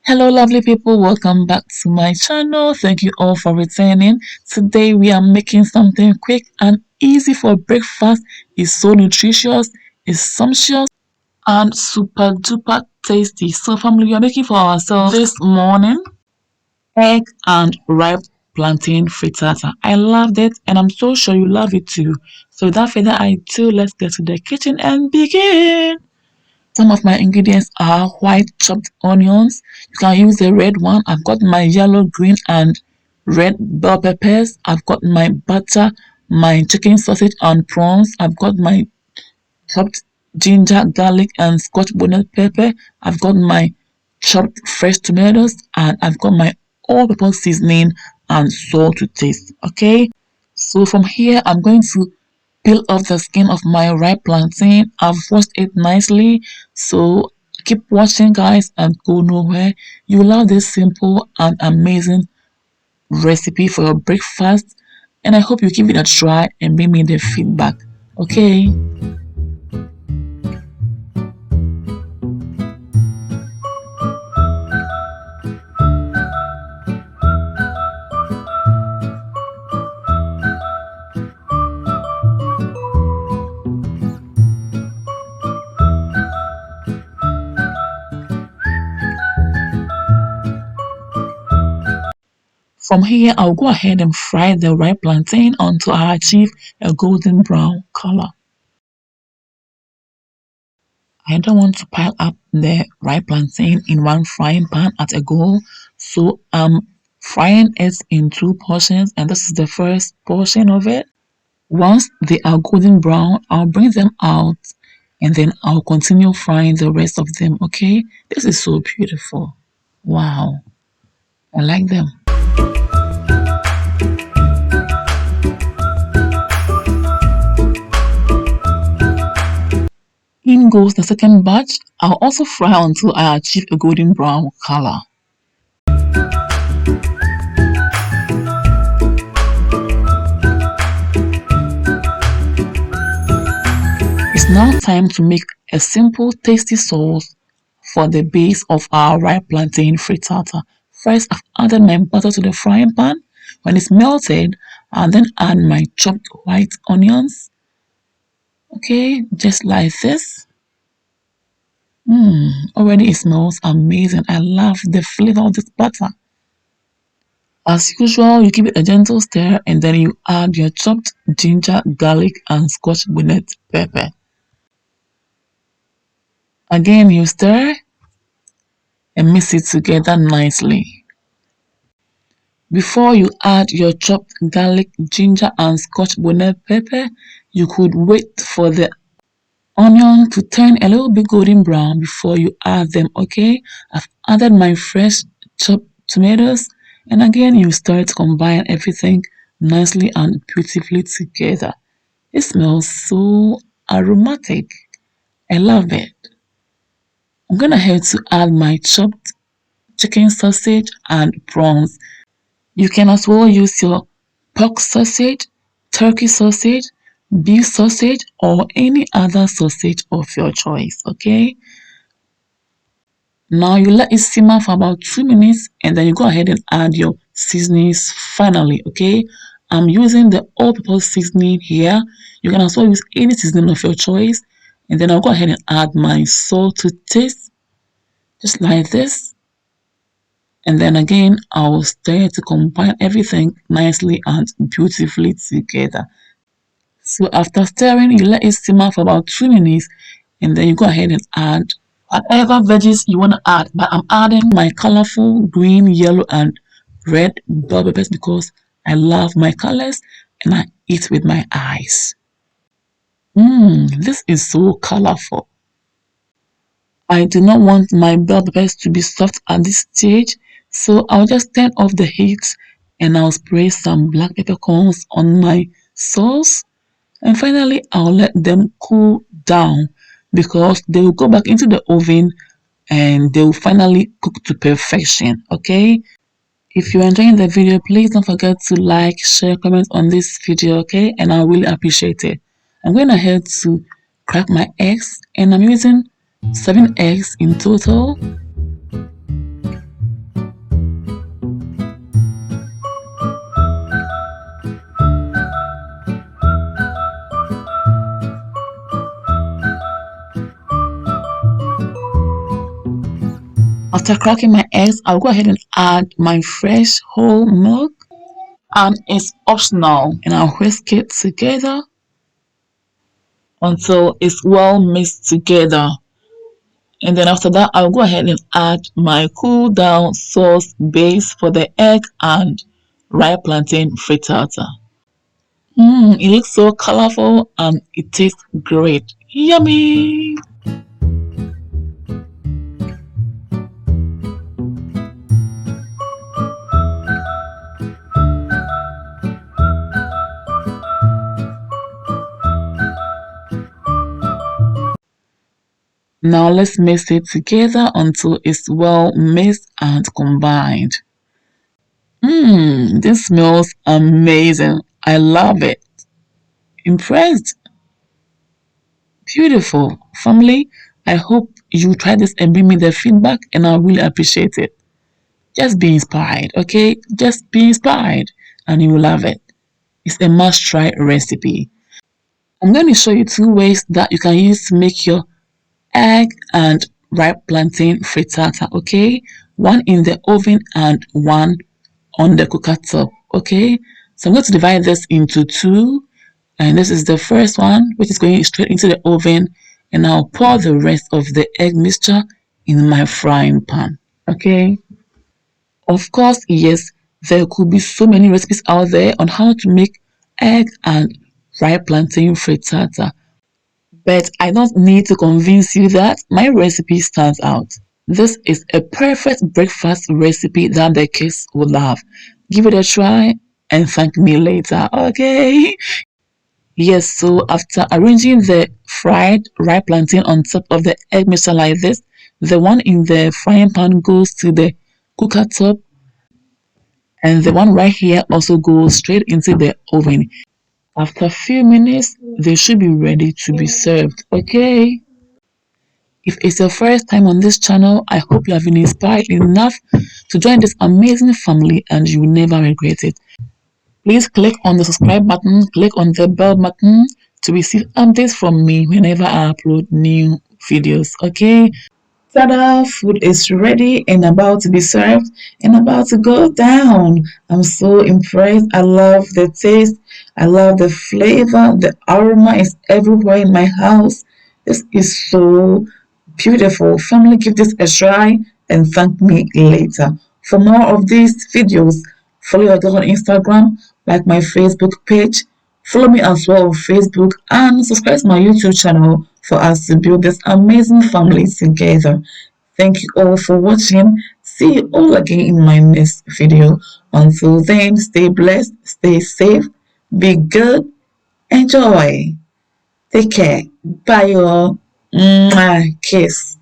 Hello lovely people, welcome back to my channel. Thank you all for returning. Today we are making something quick and easy for breakfast. It's so nutritious, it's sumptuous and super duper tasty. So family, we are making for ourselves this morning egg and ripe plantain frittata. I loved it and I'm so sure you love it too. So without further ado, let's get to the kitchen and begin. Some of my ingredients are white chopped onions. You can use the red one. I've got my yellow, green, and red bell peppers. I've got my butter, my chicken sausage and prawns. I've got my chopped ginger, garlic, and scotch bonnet pepper. I've got my chopped fresh tomatoes, and I've got my all-purpose seasoning and salt to taste. Okay, so from here, I'm going to peel off the skin of my ripe plantain. I've washed it nicely, so keep watching guys and go nowhere. You love this simple and amazing recipe for your breakfast, and I hope you give it a try and bring me the feedback. Okay. From here, I'll go ahead and fry the ripe plantain until I achieve a golden brown color. I don't want to pile up the ripe plantain in one frying pan at a go, so I'm frying it in two portions, and this is the first portion of it. Once they are golden brown, I'll bring them out and then I'll continue frying the rest of them, okay? This is so beautiful. Wow, I like them. In goes the second batch. I'll also fry until I achieve a golden brown color. It's now time to make a simple tasty sauce for the base of our ripe plantain frittata. First, I've added my butter to the frying pan. When it's melted, I'll then add my chopped white onions. Okay, just like this. Already it smells amazing. I love the flavor of this butter. As usual, you give it a gentle stir and then you add your chopped ginger, garlic, and scotch bonnet pepper. Again, you stir and mix it together nicely. Before you add your chopped garlic, ginger, and scotch bonnet pepper, you could wait for the onion to turn a little bit golden brown before you add them, okay? I've added my fresh chopped tomatoes, and again, you start to combine everything nicely and beautifully together. It smells so aromatic. I love it. I'm gonna head to add my chopped chicken sausage and prawns. You can as well use your pork sausage, turkey sausage, beef sausage, or any other sausage of your choice, okay? Now you let it simmer for about 2 minutes and then you go ahead and add your seasonings finally, okay? I'm using the all-purpose seasoning here. You can also use any seasoning of your choice. And then I'll go ahead and add my salt to taste, just like this. And then again, I will stir to combine everything nicely and beautifully together. So after stirring, you let it simmer for about 2 minutes and then you go ahead and add whatever veggies you want to add. But I'm adding my colorful green, yellow, and red bell peppers because I love my colors and I eat with my eyes. This is so colorful. I do not want my bell peppers to be soft at this stage, so I'll just turn off the heat and I'll spray some black peppercorns on my sauce. And finally, I'll let them cool down because they will go back into the oven and they will finally cook to perfection, okay? If you're enjoying the video, please don't forget to like, share, comment on this video, okay? And I really appreciate it. I'm going ahead to crack my eggs and I'm using 7 eggs in total. After cracking my eggs, I'll go ahead and add my fresh whole milk, and it's optional, and I'll whisk it together until it's well mixed together. And then after that, I'll go ahead and add my cool down sauce base for the egg and ripe plantain frittata. It looks so colorful and it tastes great. Yummy! Now let's mix it together until it's well mixed and combined. This smells amazing. I love it. Impressed? Beautiful. Family, I hope you try this and bring me the feedback, and I really appreciate it. Just be inspired, okay? Just be inspired and you will love it. It's a must try recipe. I'm going to show you two ways that you can use to make your egg and ripe plantain frittata, okay? One in the oven and one on the cooker top, okay? So I'm going to divide this into two, and this is the first one, which is going straight into the oven, and I'll pour the rest of the egg mixture in my frying pan, okay? Of course, yes, there could be so many recipes out there on how to make egg and ripe plantain frittata, but I don't need to convince you that my recipe stands out. This is a perfect breakfast recipe that the kids will love. Give it a try and thank me later, okay? Yes, so after arranging the fried ripe plantain on top of the egg mixture like this, the one in the frying pan goes to the cooker top, and the one right here also goes straight into the oven. After a few minutes, they should be ready to be served, okay? If it's your first time on this channel, I hope you have been inspired enough to join this amazing family and you will never regret it. Please click on the subscribe button, click on the bell button to receive updates from me whenever I upload new videos, okay? Ta-da! Food is ready and about to be served and about to go down. I'm so impressed. I love the taste. I love the flavor. The aroma is everywhere in my house. This is so beautiful. Family, give this a try and thank me later. For more of these videos, follow your girl on Instagram, like my Facebook page. Follow me as well on Facebook and subscribe to my YouTube channel for us to build this amazing family together. Thank you all for watching. See you all again in my next video. Until then, stay blessed, stay safe, be good, enjoy. Take care. Bye, y'all. Mwah. Kiss.